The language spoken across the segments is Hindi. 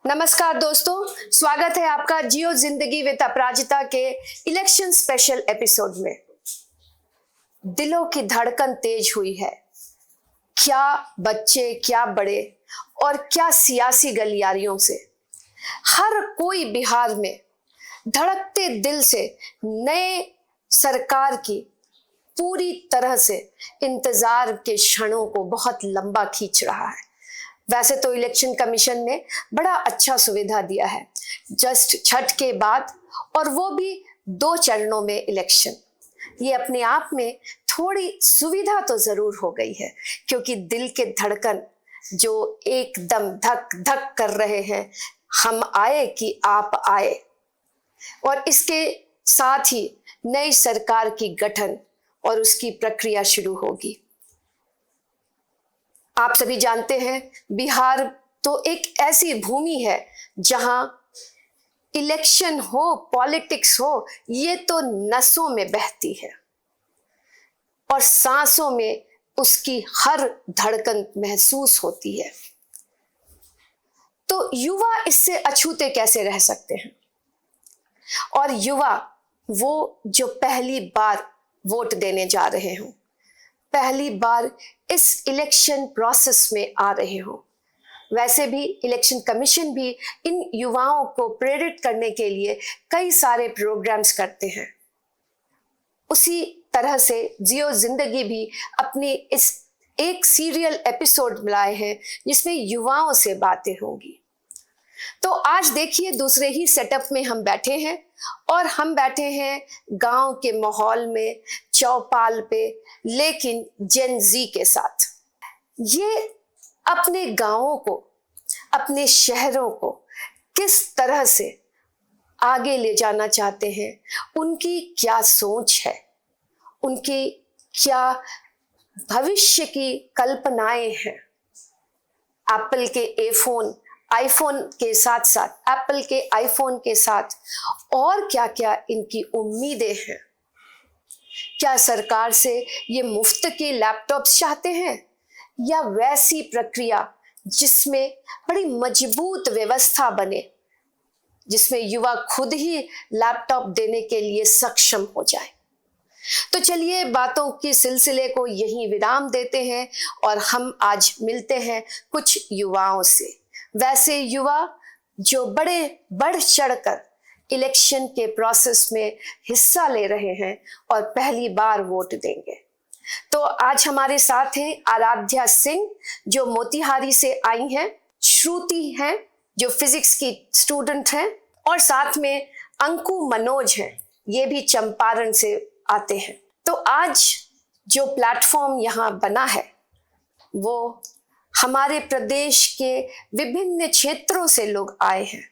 नमस्कार दोस्तों, स्वागत है आपका जियो जिंदगी विद अपराजिता के इलेक्शन स्पेशल एपिसोड में। दिलों की धड़कन तेज हुई है। क्या बच्चे, क्या बड़े और क्या सियासी गलियारियों से हर कोई बिहार में धड़कते दिल से नए सरकार की पूरी तरह से इंतजार के क्षणों को बहुत लंबा खींच रहा है। वैसे तो इलेक्शन कमीशन ने बड़ा अच्छा सुविधा दिया है, जस्ट छठ के बाद, और वो भी 2 चरणों में इलेक्शन। ये अपने आप में थोड़ी सुविधा तो जरूर हो गई है, क्योंकि दिल के धड़कन जो एकदम धक धक कर रहे हैं, हम आए कि आप आए। और इसके साथ ही नई सरकार की गठन और उसकी प्रक्रिया शुरू होगी। आप सभी जानते हैं, बिहार तो एक ऐसी भूमि है जहां इलेक्शन हो, पॉलिटिक्स हो, ये तो नसों में बहती है और सांसों में उसकी हर धड़कन महसूस होती है। तो युवा इससे अछूते कैसे रह सकते हैं? और युवा वो जो पहली बार वोट देने जा रहे हों, पहली बार इस इलेक्शन प्रोसेस में आ रहे हो। वैसे भी इलेक्शन कमीशन भी इन युवाओं को प्रेरित करने के लिए कई सारे प्रोग्राम्स करते हैं। उसी तरह से जियो जिंदगी भी अपनी इस एक सीरियल एपिसोड लाए हैं जिसमें युवाओं से बातें होंगी। तो आज देखिए, दूसरे ही सेटअप में हम बैठे हैं और हम बैठे हैं गांव के माहौल में, चौपाल पे, लेकिन जेन जी के साथ। ये अपने गांवों को, अपने शहरों को किस तरह से आगे ले जाना चाहते हैं, उनकी क्या सोच है, उनकी क्या भविष्य की कल्पनाएं हैं। एप्पल के आईफोन के साथ साथ, एप्पल के आईफोन के साथ और क्या क्या इनकी उम्मीदें हैं। क्या सरकार से ये मुफ्त के लैपटॉप्स चाहते हैं, या वैसी प्रक्रिया जिसमें बड़ी मजबूत व्यवस्था बने, जिसमें युवा खुद ही लैपटॉप देने के लिए सक्षम हो जाए। तो चलिए, बातों के सिलसिले को यहीं विराम देते हैं और हम आज मिलते हैं कुछ युवाओं से। वैसे युवा जो बढ़ चढ़कर इलेक्शन के प्रोसेस में हिस्सा ले रहे हैं और पहली बार वोट देंगे। तो आज हमारे साथ हैं आराध्या सिंह, जो मोतिहारी से आई हैं, श्रुति हैं जो फिजिक्स की स्टूडेंट हैं, और साथ में अंकु मनोज हैं, ये भी चंपारण से आते हैं। तो आज जो प्लेटफॉर्म यहाँ बना है वो हमारे प्रदेश के विभिन्न क्षेत्रों से लोग आए हैं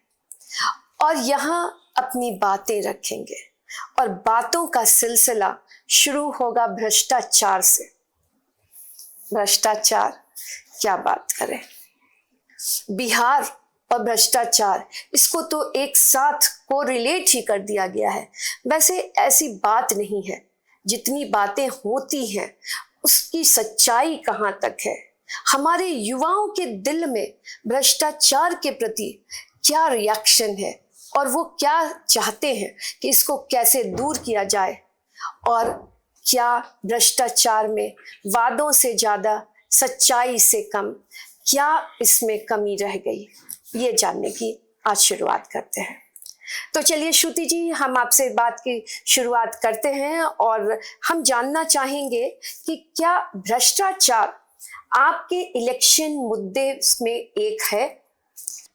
और यहाँ अपनी बातें रखेंगे। और बातों का सिलसिला शुरू होगा भ्रष्टाचार से। भ्रष्टाचार, क्या बात करें। बिहार और भ्रष्टाचार, इसको तो एक साथ को रिलेट ही कर दिया गया है। वैसे ऐसी बात नहीं है, जितनी बातें होती हैं उसकी सच्चाई कहाँ तक है। हमारे युवाओं के दिल में भ्रष्टाचार के प्रति क्या रिएक्शन है और वो क्या चाहते हैं कि इसको कैसे दूर किया जाए, और क्या भ्रष्टाचार में वादों से ज्यादा सच्चाई से कम क्या इसमें कमी रह गई, ये जानने की आज शुरुआत करते हैं। तो चलिए श्रुति जी, हम आपसे बात की शुरुआत करते हैं और हम जानना चाहेंगे कि क्या भ्रष्टाचार आपके इलेक्शन मुद्दे में एक है?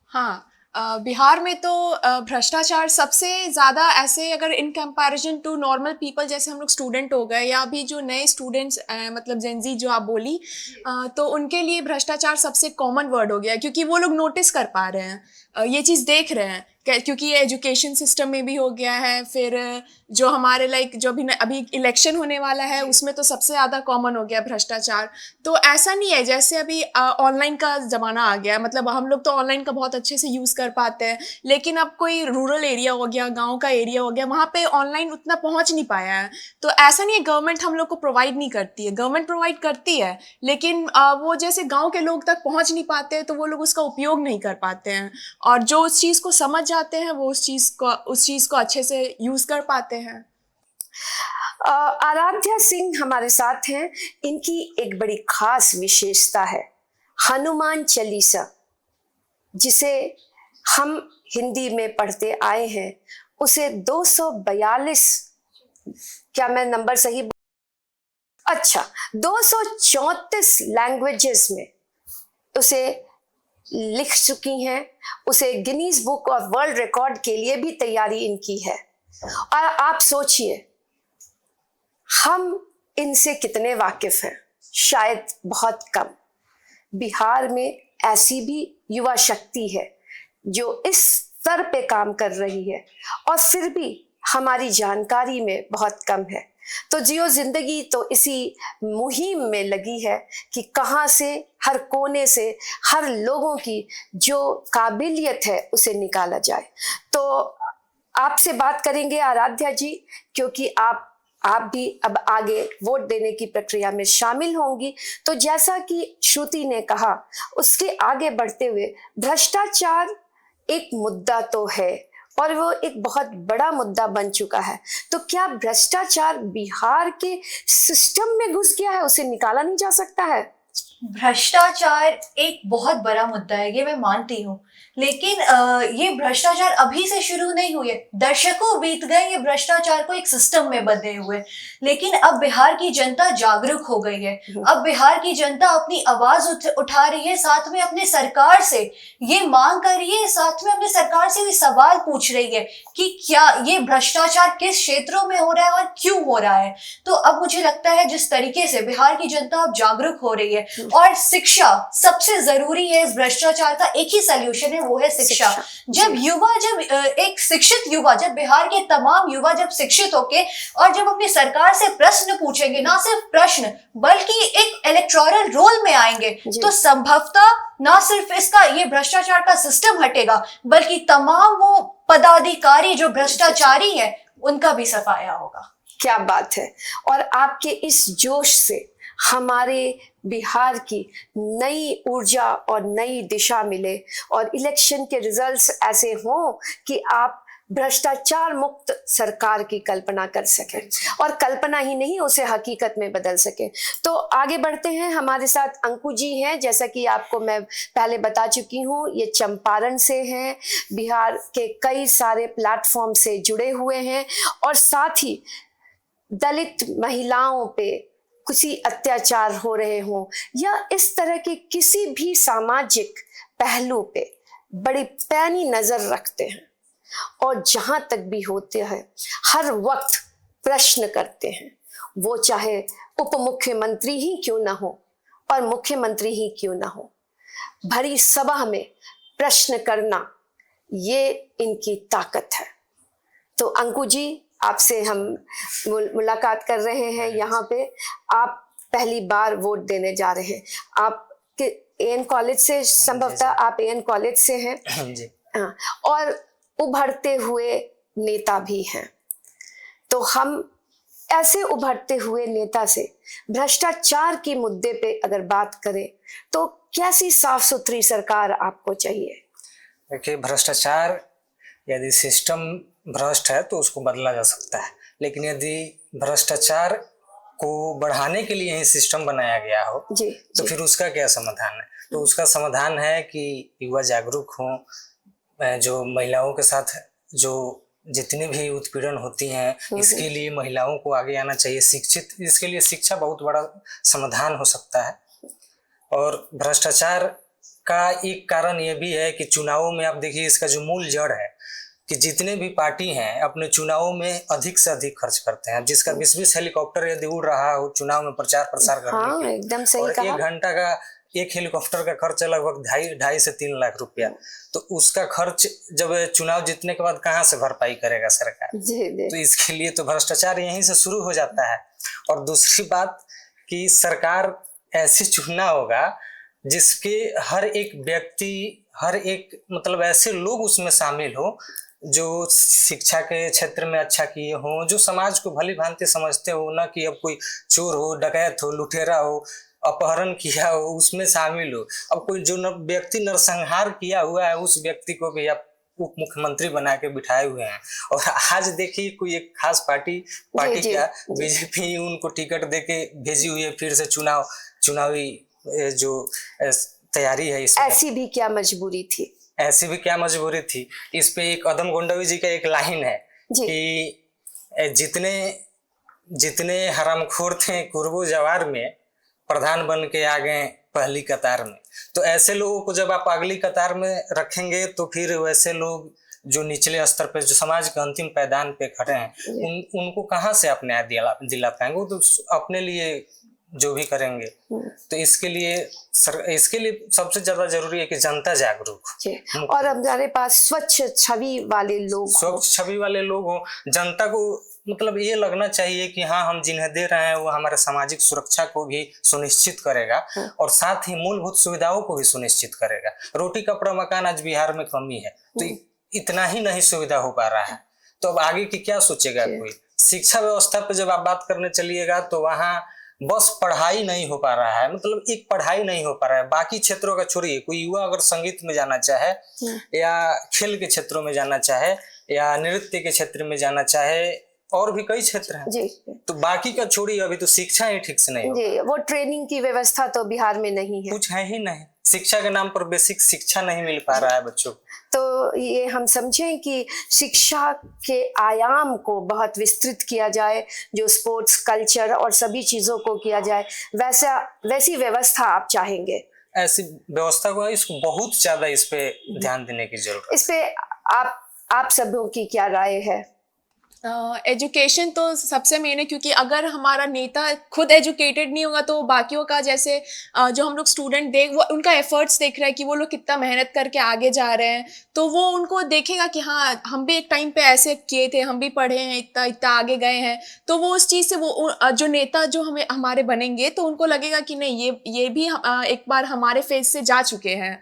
हाँ, बिहार में तो भ्रष्टाचार सबसे ज़्यादा, ऐसे अगर in comparison to normal people, जैसे हम लोग स्टूडेंट हो गए या अभी जो नए स्टूडेंट्स मतलब जेनजी जो आप बोली, तो उनके लिए भ्रष्टाचार सबसे कॉमन वर्ड हो गया, क्योंकि वो लोग नोटिस कर पा रहे हैं, ये चीज़ देख रहे हैं क्योंकि ये एजुकेशन सिस्टम में भी हो गया है, फिर जो हमारे लाइक जो अभी इलेक्शन होने वाला है उसमें तो सबसे ज़्यादा कॉमन हो गया भ्रष्टाचार। तो ऐसा नहीं है, जैसे अभी ऑनलाइन का ज़माना आ गया, मतलब हम लोग तो ऑनलाइन का बहुत अच्छे से यूज़ कर पाते हैं, लेकिन अब कोई रूरल एरिया हो गया, गाँव का एरिया हो गया, वहाँ पे ऑनलाइन उतना पहुँच नहीं पाया है। तो ऐसा नहीं है गवर्नमेंट हम लोग को प्रोवाइड नहीं करती है, गवर्नमेंट प्रोवाइड करती है, लेकिन वो जैसे गाँव के लोग तक पहुँच नहीं पाते हैं, तो वो लोग उसका उपयोग नहीं कर पाते हैं, और जो उस चीज़ को समझ जाते हैं वो उस चीज़ को अच्छे से यूज़ कर पाते हैं। आराध्या सिंह हमारे साथ हैं। इनकी एक बड़ी खास विशेषता है हनुमान चालीसा, जिसे हम हिंदी में पढ़ते आए हैं। उसे 242, क्या मैं नंबर सही? अच्छा, 234 लैंग्वेजेस में उसे लिख चुकी हैं। उसे Guinness book of world record के लिए भी तैयारी इनकी है। और आप सोचिए, हम इनसे कितने वाकिफ हैं? शायद बहुत कम। बिहार में ऐसी भी युवा शक्ति है जो इस स्तर पे काम कर रही है, और फिर भी हमारी जानकारी में बहुत कम है। तो जियो जिंदगी तो इसी मुहिम में लगी है कि कहाँ से, हर कोने से, हर लोगों की जो काबिलियत है उसे निकाला जाए। तो आपसे बात करेंगे आराध्या जी, क्योंकि आप भी अब आगे वोट देने की प्रक्रिया में शामिल होंगी। तो जैसा कि श्रुति ने कहा, उसके आगे बढ़ते हुए, भ्रष्टाचार एक मुद्दा तो है और वो एक बहुत बड़ा मुद्दा बन चुका है। तो क्या भ्रष्टाचार बिहार के सिस्टम में घुस गया है, उसे निकाला नहीं जा सकता है? भ्रष्टाचार एक बहुत बड़ा मुद्दा है, ये मैं मानती हूँ, लेकिन ये भ्रष्टाचार अभी से शुरू नहीं हुए, दशकों बीत गए ये भ्रष्टाचार को एक सिस्टम में बंधे हुए। लेकिन अब बिहार की जनता जागरूक हो गई है, अब बिहार की जनता अपनी आवाज उठा रही है, साथ में अपने सरकार से ये मांग कर रही है, साथ में अपने सरकार से भी सवाल पूछ रही है कि क्या ये भ्रष्टाचार किस क्षेत्रों में हो रहा है और क्यों हो रहा है। तो अब मुझे लगता है जिस तरीके से बिहार की जनता अब जागरूक हो रही है, और शिक्षा सबसे जरूरी है इस भ्रष्टाचार का, एक ही सॉल्यूशन है, वो है शिक्षा। जब एक शिक्षित युवा, जब बिहार के तमाम युवा जब शिक्षित होके और जब अपनी सरकार से प्रश्न पूछेंगे, ना सिर्फ प्रश्न बल्कि एक इलेक्टोरल रोल में आएंगे, तो संभवतः ना सिर्फ इसका ये भ्रष्टाचार का सिस्टम हटेगा, बल्कि तमाम वो पदाधिकारी जो भ्रष्टाचारी है उनका भी सफाया होगा। क्या बात है। और आपके इस जोश से हमारे बिहार की नई ऊर्जा और नई दिशा मिले, और इलेक्शन के रिजल्ट्स ऐसे हों कि आप भ्रष्टाचार मुक्त सरकार की कल्पना कर सकें, और कल्पना ही नहीं, उसे हकीकत में बदल सकें। तो आगे बढ़ते हैं। हमारे साथ अंकु जी हैं, जैसा कि आपको मैं पहले बता चुकी हूँ, ये चंपारण से हैं, बिहार के कई सारे प्लेटफॉर्म से जुड़े हुए हैं, और साथ ही दलित महिलाओं पे किसी अत्याचार हो रहे हों या इस तरह के किसी भी सामाजिक पहलू पे बड़ी पैनी नजर रखते हैं, और जहां तक भी होते हैं हर वक्त प्रश्न करते हैं, वो चाहे उप मुख्यमंत्री ही क्यों ना हो और मुख्यमंत्री ही क्यों ना हो। भरी सभा में प्रश्न करना, ये इनकी ताकत है। तो अंकु जी, आपसे हम मुलाकात कर रहे हैं यहाँ पे। आप पहली बार वोट देने जा रहे हैं, आप एएन कॉलेज से, संभवतः आप एएन कॉलेज से हैं जी, हाँ, और उभरते हुए नेता भी हैं। तो हम ऐसे उभरते हुए नेता से भ्रष्टाचार के मुद्दे पे अगर बात करें, तो कैसी साफ सुथरी सरकार आपको चाहिए? देखिए, भ्रष्टाचार, यदि सिस्टम भ्रष्ट है तो उसको बदला जा सकता है, लेकिन यदि भ्रष्टाचार को बढ़ाने के लिए ही सिस्टम बनाया गया हो जी, तो फिर उसका क्या समाधान है? तो उसका समाधान है कि युवा जागरूक हों, जो महिलाओं के साथ जो जितनी भी उत्पीड़न होती हैं, इसके लिए महिलाओं को आगे आना चाहिए, शिक्षित, इसके लिए शिक्षा बहुत बड़ा समाधान हो सकता है। और भ्रष्टाचार का एक कारण यह भी है कि चुनावों में आप देखिए, इसका जो मूल जड़ है कि जितने भी पार्टी हैं अपने चुनावों में अधिक से अधिक खर्च करते हैं। जिसका 20-20 हेलीकॉप्टर यदि उड़ रहा हो चुनाव में प्रचार प्रसार करने के, एकदम सही और कहा। 1 घंटा का एक हेलीकॉप्टर का खर्च है लगभग 2.5 से 3 लाख रुपया। तो उसका खर्च जब चुनाव जीतने के बाद कहाँ से भरपाई करेगा सरकार? तो इसके लिए तो भ्रष्टाचार यहीं से शुरू हो जाता है। और दूसरी बात कि सरकार ऐसी चुनना होगा जिसके हर एक व्यक्ति, हर एक मतलब ऐसे लोग उसमें शामिल हो जो शिक्षा के क्षेत्र में अच्छा किए हों, जो समाज को भली भांति समझते हो, ना कि अब कोई चोर हो, डकैत हो, लुटेरा हो, अपहरण किया हो उसमें शामिल हो। अब कोई जो व्यक्ति नरसंहार किया हुआ है उस व्यक्ति को भी आप उप मुख्यमंत्री बना के बिठाए हुए हैं। और आज देखिए कोई एक खास पार्टी क्या बीजेपी उनको टिकट देके भेजी हुई है फिर से चुनावी जो तैयारी है इसमें। ऐसी भी क्या मजबूरी थी? ऐसी भी क्या मजबूरी थी? इस पे एक अदम गोंडवी जी का एक लाइन है कि जितने हरामखोर थे कुर्बो जवार में, प्रधान बन के आ गए पहली कतार में। तो ऐसे लोगों को जब आप अगली कतार में रखेंगे तो फिर वैसे लोग जो निचले स्तर पे, जो समाज के अंतिम पैदान पे खड़े हैं, उनको कहाँ से आप न्याय दिला पाएंगे? वो तो अपने लिए जो भी करेंगे। तो इसके लिए सबसे ज्यादा जरूरी है कि जनता जागरूक हो और हमारे पास स्वच्छ छवि वाले लोग हो। जनता को मतलब ये लगना चाहिए कि हाँ, हम जिन्हें दे रहे हैं वो हमारे सामाजिक सुरक्षा को भी सुनिश्चित करेगा और साथ ही मूलभूत सुविधाओं को भी सुनिश्चित करेगा। रोटी कपड़ा मकान आज बिहार में कमी है, तो इतना ही नहीं सुविधा हो पा रहा है, तो अब आगे की क्या सोचेगा कोई? शिक्षा व्यवस्था पे जब आप बात करने चलिएगा तो वहाँ बस पढ़ाई नहीं हो पा रहा है, मतलब एक पढ़ाई नहीं हो पा रहा है। बाकी क्षेत्रों का छोड़िए, कोई युवा अगर संगीत में जाना चाहे या खेल के क्षेत्रों में जाना चाहे या नृत्य के क्षेत्र में जाना चाहे, और भी कई क्षेत्र हैं, तो बाकी का छोड़िए, अभी तो शिक्षा ही ठीक से नहीं हो। वो ट्रेनिंग की व्यवस्था तो बिहार में नहीं है, कुछ है ही नहीं। शिक्षा के नाम पर बेसिक शिक्षा नहीं मिल पा रहा है बच्चों को। तो ये हम समझें कि शिक्षा के आयाम को बहुत विस्तृत किया जाए, जो स्पोर्ट्स, कल्चर और सभी चीजों को किया जाए, वैसी व्यवस्था आप चाहेंगे? ऐसी व्यवस्था को, इसको बहुत ज्यादा इस पे ध्यान देने की जरूरत है। इस पे आप सबों की क्या राय है? एजुकेशन तो सबसे मेन है, क्योंकि अगर हमारा नेता खुद एजुकेटेड नहीं होगा तो बाकियों का, जैसे जो हम लोग स्टूडेंट वो उनका एफर्ट्स देख रहे हैं कि वो लोग कितना मेहनत करके आगे जा रहे हैं, तो वो उनको देखेगा कि हाँ, हम भी एक टाइम पे ऐसे किए थे, हम भी पढ़े हैं, इतना इतना आगे गए हैं। तो वो उस चीज़ से वो जो नेता जो हमारे बनेंगे तो उनको लगेगा कि नहीं, ये भी एक बार हमारे फेज से जा चुके हैं,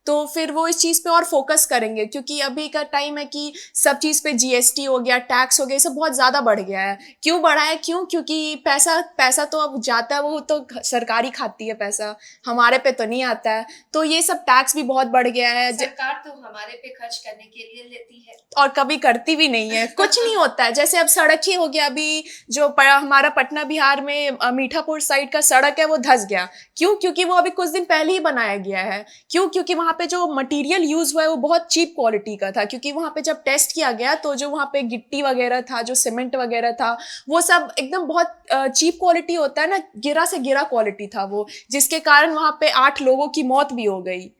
तो फिर वो इस चीज़ पे और फोकस करेंगे। क्योंकि अभी का टाइम है कि सब चीज़ पे जीएसटी हो गया, टैक्स हो गया, ये सब बहुत ज़्यादा बढ़ गया है। क्यों बढ़ा है? क्योंकि पैसा तो अब जाता है, वो तो सरकार ही खाती है पैसा, हमारे पे तो नहीं आता है। तो ये सब टैक्स भी बहुत बढ़ गया है। सरकार तो हमारे पे खर्च करने के लिए लेती है और कभी करती भी नहीं है, कुछ नहीं होता है। जैसे अब सड़क ही हो गया, अभी जो हमारा पटना बिहार में मीठापुर साइड का सड़क है वो धंस गया। क्यों? क्योंकि वो अभी कुछ दिन पहले ही बनाया गया है। क्यों? क्योंकि वहाँ पे जो मटेरियल यूज हुआ है वो बहुत चीप क्वालिटी का था। क्योंकि वहाँ पे जब टेस्ट किया गया तो जो वहाँ पे गिट्टी वगैरह था, जो सीमेंट वगैरह था, वो सब एकदम बहुत चीप क्वालिटी होता है ना, गिरा से गिरा क्वालिटी था वो, जिसके कारण वहाँ पे 8 लोगों की मौत भी हो गई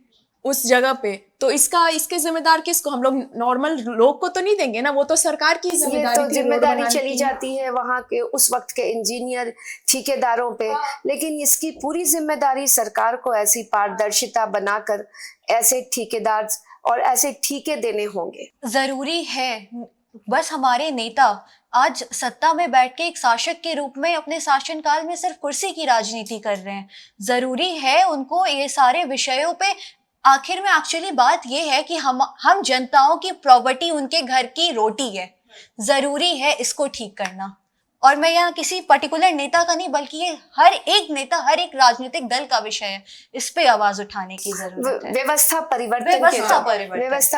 उस जगह पे। तो इसके जिम्मेदार किसको? हम लोग नॉर्मल लोग को तो नहीं देंगे ना, वो तो सरकार की जिम्मेदारी, तो जिम्मेदारी चली जाती है वहाँ के उस वक्त के इंजीनियर, ठेकेदारों पे। लेकिन इसकी पूरी जिम्मेदारी सरकार को ऐसी पारदर्शिता बनाकर ऐसे ठेकेदार और ऐसे ठेके देने होंगे। जरूरी है। बस हमारे नेता आज सत्ता में बैठ के एक शासक के रूप में अपने शासनकाल में सिर्फ कुर्सी की राजनीति कर रहे हैं। जरूरी है उनको ये सारे विषयों पे, आखिर में एक्चुअली बात ये है कि हम जनताओं की प्रॉपर्टी उनके घर की रोटी है। जरूरी है इसको ठीक करना। और मैं यहाँ किसी पर्टिकुलर नेता का नहीं, बल्कि ये हर एक नेता, हर एक राजनीतिक दल का विषय है। इस पे आवाज उठाने की जरूरत है। व्यवस्था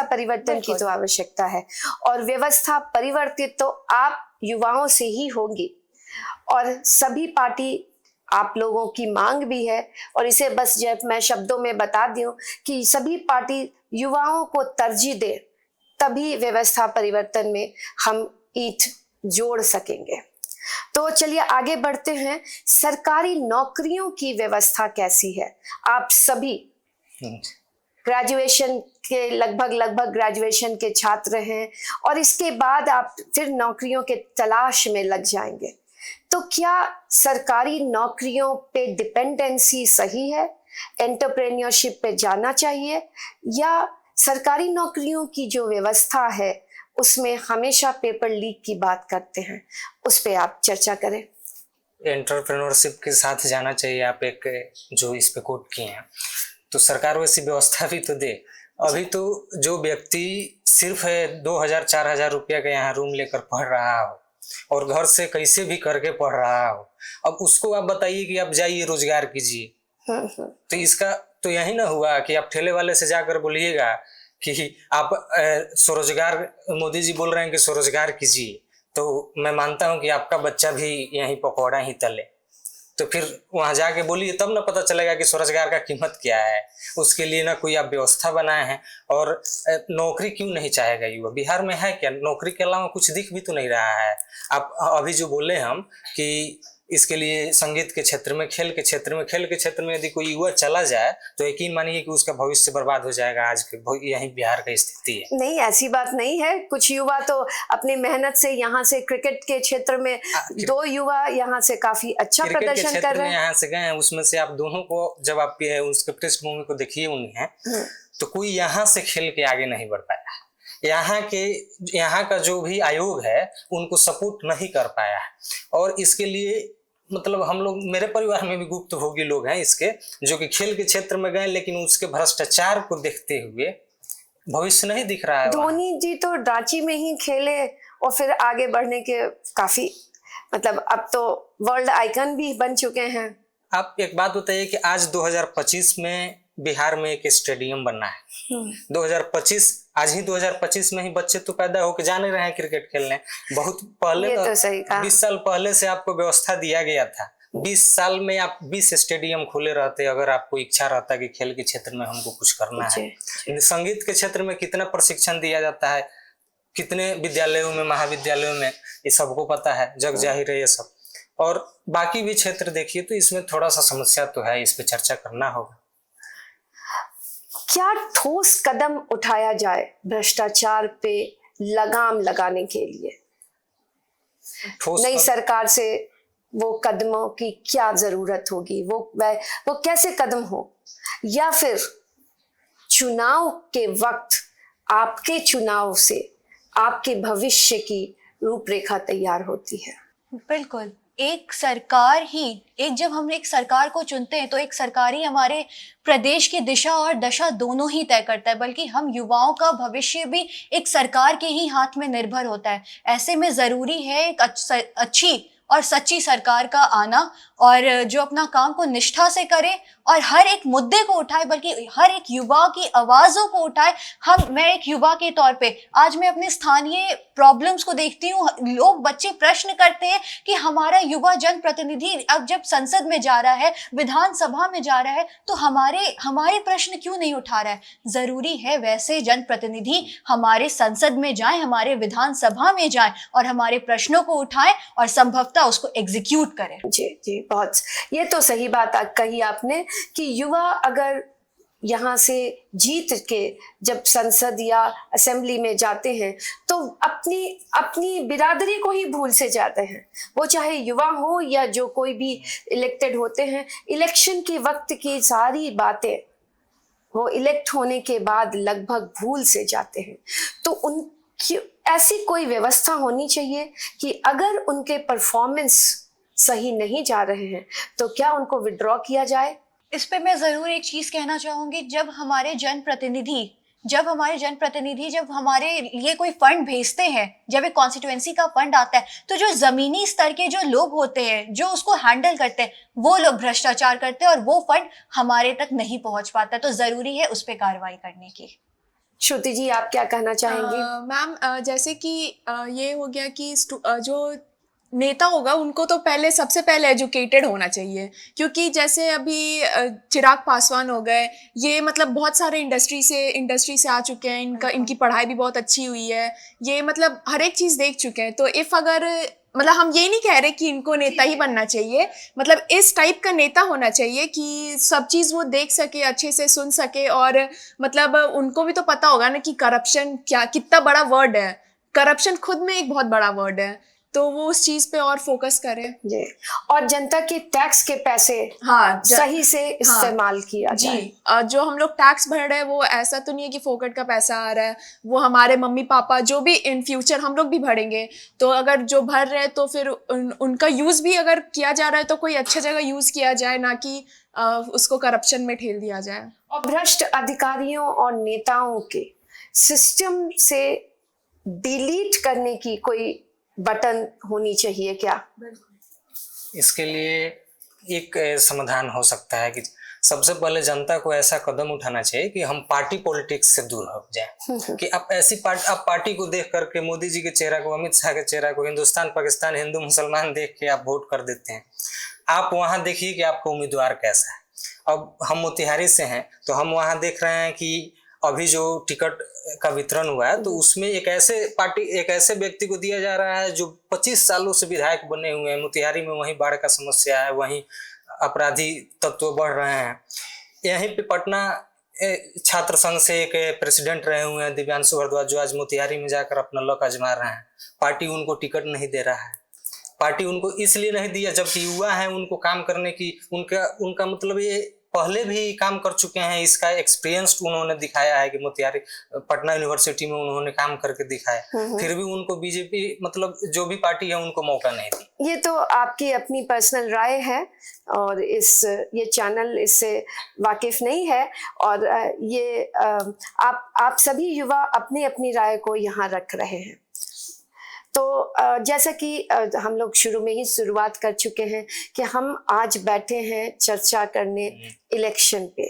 परिवर्तन की तो आवश्यकता है, और व्यवस्था परिवर्तित तो आप युवाओं से ही होगी। और सभी पार्टी, आप लोगों की मांग भी है, और इसे बस जब मैं शब्दों में बता दूं कि सभी पार्टी युवाओं को तरजीह दे, तभी व्यवस्था परिवर्तन में हम ईंट जोड़ सकेंगे। तो चलिए आगे बढ़ते हैं। सरकारी नौकरियों की व्यवस्था कैसी है? आप सभी ग्रेजुएशन के लगभग ग्रेजुएशन के छात्र हैं, और इसके बाद आप फिर नौकरियों के तलाश में लग जाएंगे। तो क्या सरकारी नौकरियों पे डिपेंडेंसी सही है, एंटरप्रेन्योरशिप पे जाना चाहिए, या सरकारी नौकरियों की जो व्यवस्था है उसमें हमेशा पेपर लीक की बात करते हैं, उस पे आप चर्चा करें। एंटरप्रेन्योरशिप के साथ जाना चाहिए। आप एक जो इस पे कोट किए हैं, तो सरकार वैसी व्यवस्था भी तो दे। अभी तो जो व्यक्ति सिर्फ 2,000-4,000 रुपया का यहाँ रूम लेकर पढ़ रहा हो और घर से कैसे भी करके पढ़ रहा हो, अब उसको आप बताइए कि आप जाइए रोजगार कीजिए, तो इसका तो यही ना हुआ कि आप ठेले वाले से जाकर बोलिएगा कि आप स्वरोजगार, मोदी जी बोल रहे हैं कि स्वरोजगार कीजिए, तो मैं मानता हूं कि आपका बच्चा भी यहीं पकौड़ा ही तले, तो फिर वहां जाके बोलिए, तब ना पता चलेगा कि स्वरोजगार का कीमत क्या है। उसके लिए ना कोई आप व्यवस्था बनाए हैं। और नौकरी क्यों नहीं चाहेगा युवा? बिहार में है क्या? नौकरी के अलावा कुछ दिख भी तो नहीं रहा है। आप अभी जो बोले हम कि इसके लिए संगीत के क्षेत्र में, खेल के क्षेत्र में यदि कोई युवा चला जाए तो यकीन मानिए कि उसका भविष्य बर्बाद हो जाएगा। आज के यही बिहार की स्थिति है। नहीं, ऐसी बात नहीं है। कुछ युवा तो अपनी मेहनत से यहाँ से क्रिकेट के क्षेत्र में 2 युवा यहाँ से काफी अच्छा प्रदर्शन कर रहे हैं। यहाँ से गए हैं, उसमें से आप दोनों को जब आप उसके पृष्ठभूमि को देखिए उन्हें, तो कोई यहाँ से खेल के आगे नहीं बढ़ पाया। यहाँ का जो भी आयोग है उनको सपोर्ट नहीं कर पाया है। और इसके लिए मतलब हम लोग, मेरे परिवार में भी गुप्त भोगी लोग हैं इसके, जो कि खेल के क्षेत्र में गए लेकिन उसके भ्रष्टाचार को देखते हुए भविष्य नहीं दिख रहा है। धोनी जी तो रांची में ही खेले और फिर आगे बढ़ने के काफी, मतलब अब तो वर्ल्ड आइकन भी बन चुके हैं। आप एक बात बताइए कि आज 2025 में बिहार में एक स्टेडियम बनना है। 2025, आज ही 2025 में ही बच्चे तो पैदा होकर जाने रहे हैं क्रिकेट खेलने। बहुत पहले तो 20 साल पहले से आपको व्यवस्था दिया गया था। 20 साल में आप 20 स्टेडियम खोले रहते अगर आपको इच्छा रहता कि खेल के क्षेत्र में हमको कुछ करना है। संगीत के क्षेत्र में कितना प्रशिक्षण दिया जाता है, कितने विद्यालयों में, महाविद्यालयों में, ये सबको पता है, जग जाहिर है ये सब। और बाकी भी क्षेत्र देखिए तो इसमें थोड़ा सा समस्या तो है, इस पे चर्चा करना होगा। क्या ठोस कदम उठाया जाए भ्रष्टाचार पे लगाम लगाने के लिए? नई सरकार से वो कदमों की क्या जरूरत होगी? वो कैसे कदम हो? या फिर चुनाव के वक्त आपके चुनाव से आपके भविष्य की रूपरेखा तैयार होती है? बिल्कुल, एक सरकार ही, जब हम एक सरकार को चुनते हैं तो एक सरकार ही हमारे प्रदेश की दिशा और दशा दोनों ही तय करता है, बल्कि हम युवाओं का भविष्य भी एक सरकार के ही हाथ में निर्भर होता है। ऐसे में ज़रूरी है एक अच्छी और सच्ची सरकार का आना, और जो अपना काम को निष्ठा से करे और हर एक मुद्दे को उठाए, बल्कि हर एक युवा की आवाज़ों को उठाए। मैं एक युवा के तौर पे आज मैं अपने स्थानीय प्रॉब्लम्स को देखती हूँ। लोग, बच्चे प्रश्न करते हैं कि हमारा युवा जनप्रतिनिधि अब जब संसद में जा रहा है, विधानसभा में जा रहा है, तो हमारे प्रश्न क्यों नहीं उठा रहा है? ज़रूरी है वैसे जनप्रतिनिधि हमारे संसद में जाएं, हमारे विधानसभा में जाएं और हमारे प्रश्नों को उठाएं और संभवतः उसको एग्जीक्यूट करें। जी, बहुत, ये तो सही बात कही आपने कि युवा अगर यहाँ से जीत के जब संसद या असेंबली में जाते हैं तो अपनी बिरादरी को ही भूल से जाते हैं। वो चाहे युवा हो या जो कोई भी इलेक्टेड होते हैं, इलेक्शन के वक्त की सारी बातें वो इलेक्ट होने के बाद लगभग भूल से जाते हैं। तो उनकी ऐसी कोई व्यवस्था होनी चाहिए कि अगर उनके परफॉर्मेंस सही नहीं जा रहे हैं तो क्या उनको विड्रॉ किया जाए? इस पे मैं ज़रूर एक चीज़ कहना चाहूँगी। जब हमारे जनप्रतिनिधि जब हमारे लिए कोई फंड भेजते हैं, जब एक कॉन्स्टिट्यूएंसी का फंड आता है, तो जो ज़मीनी स्तर के जो लोग होते हैं जो उसको हैंडल करते हैं, वो लोग भ्रष्टाचार करते हैं और वो फंड हमारे तक नहीं पहुँच पाता। तो ज़रूरी है उस पर कार्रवाई करने की। श्रुति जी, आप क्या कहना चाहेंगी? मैम, जैसे कि ये हो गया कि जो नेता होगा उनको तो सबसे पहले एजुकेटेड होना चाहिए, क्योंकि जैसे अभी चिराग पासवान हो गए, ये मतलब बहुत सारे इंडस्ट्री से आ चुके हैं, इनकी पढ़ाई भी बहुत अच्छी हुई है, ये मतलब हर एक चीज़ देख चुके हैं। तो अगर मतलब हम ये नहीं कह रहे कि इनको नेता ही बनना चाहिए, मतलब इस टाइप का नेता होना चाहिए कि सब चीज़ वो देख सके, अच्छे से सुन सके, और मतलब उनको भी तो पता होगा ना कि करप्शन कितना बड़ा वर्ड है। करप्शन खुद में एक बहुत बड़ा वर्ड है। तो वो उस चीज पे और फोकस करें। जी, और जनता के टैक्स के पैसे हाँ, सही से इस्तेमाल किया जाए। जी, जो हम लोग टैक्स भर रहे हैं वो ऐसा तो नहीं है कि फोकट का पैसा आ रहा है, वो हमारे मम्मी पापा जो भी इन फ्यूचर हम लोग भी भरेंगे, तो अगर जो भर रहे हैं तो फिर उनका यूज भी अगर किया जा रहा है तो कोई अच्छी जगह यूज किया जाए, ना कि उसको करप्शन में ठेल दिया जाए। और भ्रष्ट अधिकारियों और नेताओं के सिस्टम से डिलीट करने की कोई बटन होनी चाहिए क्या? इसके लिए एक समाधान हो सकता है कि सबसे पहले जनता को ऐसा कदम उठाना चाहिए कि हम पार्टी पॉलिटिक्स से दूर हो जाएं। कि आप ऐसी पार्टी को देख करके मोदी जी के चेहरा को, अमित शाह के चेहरा को, हिंदुस्तान पाकिस्तान हिंदू मुसलमान देख के आप वोट कर देते हैं। आप वहां देखिए कि आपका उम्मीदवार कैसा है। अब हम मोतिहारी से हैं तो हम वहां देख रहे हैं कि अभी जो टिकट का वितरण हुआ है तो उसमें एक ऐसे व्यक्ति को दिया जा रहा है जो 25 सालों से विधायक बने हुए हैं। मोतिहारी में वहीं बाढ़ का समस्या है, वहीं अपराधी तत्व बढ़ रहे हैं। यहीं पे पटना छात्र संघ से एक प्रेसिडेंट रहे हुए हैं दिव्यांशु भारद्वाज, जो आज मोतिहारी में जाकर अपना लक आजमा रहे हैं। पार्टी उनको टिकट नहीं दे रहा है। पार्टी उनको इसलिए नहीं दिया जबकि युवा है, उनको काम करने की उनका मतलब ये पहले भी काम कर चुके हैं। इसका एक्सपीरियंस उन्होंने दिखाया है कि मोतिहारी पटना यूनिवर्सिटी में उन्होंने काम करके दिखाया, फिर भी उनको बीजेपी मतलब जो भी पार्टी है उनको मौका नहीं दी। ये तो आपकी अपनी पर्सनल राय है और ये चैनल इससे वाकिफ नहीं है, और ये आप सभी युवा अपनी अपनी राय को यहाँ रख रहे हैं। तो जैसा कि हम लोग शुरू में ही शुरुआत कर चुके हैं कि हम आज बैठे हैं चर्चा करने इलेक्शन पे,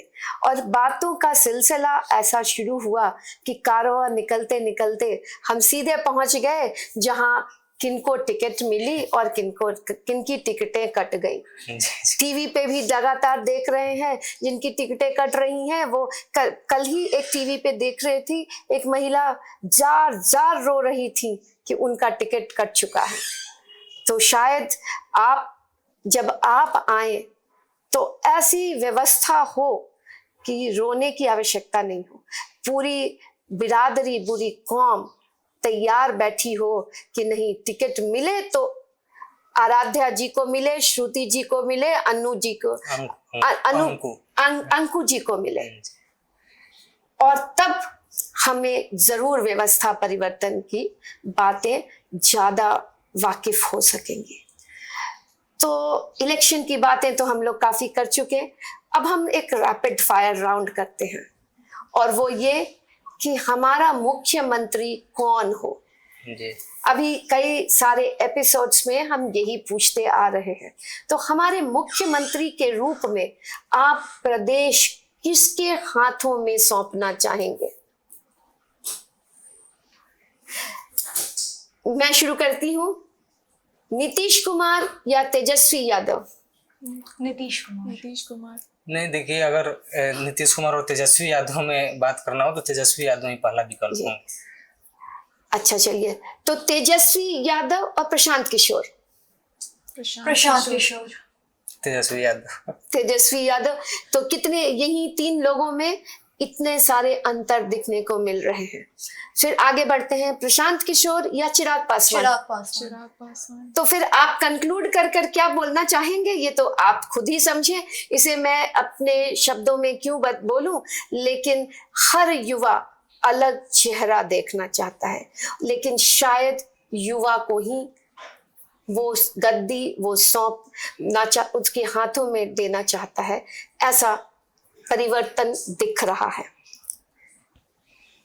और बातों का सिलसिला ऐसा शुरू हुआ कि कारवां निकलते निकलते हम सीधे पहुंच गए जहां किनको टिकट मिली और किनकी टिकटें कट गई। टीवी पे भी लगातार देख रहे हैं जिनकी टिकटें कट रही हैं। वो कल ही एक टीवी पे देख रही थी, एक महिला जार जार रो रही थी कि उनका टिकट कट चुका है। तो शायद जब आप आए तो ऐसी व्यवस्था हो कि रोने की आवश्यकता नहीं हो। पूरी बिरादरी, पूरी कौम तैयार बैठी हो कि नहीं, टिकट मिले तो आराध्या जी को मिले, श्रुति जी को मिले, अन्नू जी को, अंकु जी को मिले, और तब हमें जरूर व्यवस्था परिवर्तन की बातें ज्यादा वाकिफ हो सकेंगी। तो इलेक्शन की बातें तो हम लोग काफी कर चुके। अब हम एक रैपिड फायर राउंड करते हैं, और वो ये कि हमारा मुख्यमंत्री कौन हो। अभी कई सारे एपिसोड्स में हम यही पूछते आ रहे हैं। तो हमारे मुख्यमंत्री के रूप में आप प्रदेश किसके हाथों में सौंपना चाहेंगे? मैं शुरू करती हूँ। नीतीश कुमार या तेजस्वी यादव? नीतीश कुमार। नहीं, देखिए, अगर नीतीश कुमार और तेजस्वी यादव में बात करना हो तो तेजस्वी यादव ही पहला विकल्प होंगे। अच्छा, चलिए, तो तेजस्वी यादव और प्रशांत किशोर? तेजस्वी यादव। तो कितने, यही 3 लोगों में इतने सारे अंतर दिखने को मिल रहे हैं। फिर आगे बढ़ते हैं, प्रशांत किशोर या चिराग पासवान? तो फिर आप कंक्लूड कर क्या बोलना चाहेंगे, ये तो आप खुद ही समझें। इसे मैं अपने शब्दों में क्यों बोलूं, लेकिन हर युवा अलग चेहरा देखना चाहता है, लेकिन शायद युवा को ही वो गद्दी वो सौंप उसके हाथों में देना चाहता है। ऐसा परिवर्तन दिख रहा है।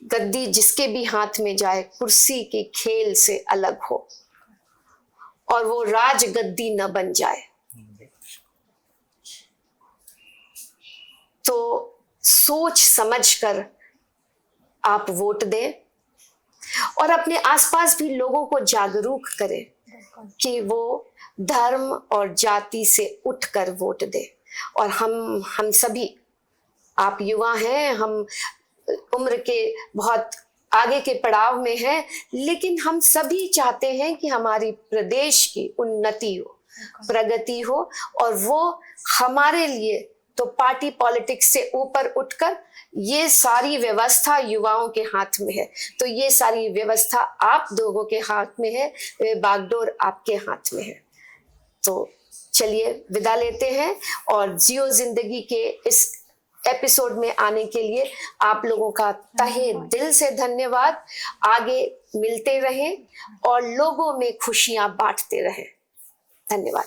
गद्दी जिसके भी हाथ में जाए कुर्सी के खेल से अलग हो, और वो राज गद्दी न बन जाए। तो सोच समझकर आप वोट दें, और अपने आसपास भी लोगों को जागरूक करें कि वो धर्म और जाति से उठकर वोट दें। और हम सभी, आप युवा हैं, हम उम्र के बहुत आगे के पड़ाव में हैं, लेकिन हम सभी चाहते हैं कि हमारी प्रदेश की उन्नति हो, प्रगति हो, और वो हमारे लिए तो पार्टी पॉलिटिक्स से ऊपर उठकर ये सारी व्यवस्था युवाओं के हाथ में है। तो ये सारी व्यवस्था आप लोगों के हाथ में है, बागडोर आपके हाथ में है। तो चलिए विदा लेते हैं, और जियो जिंदगी के इस एपिसोड में आने के लिए आप लोगों का तहे दिल से धन्यवाद। आगे मिलते रहें और लोगों में खुशियां बांटते रहें। धन्यवाद।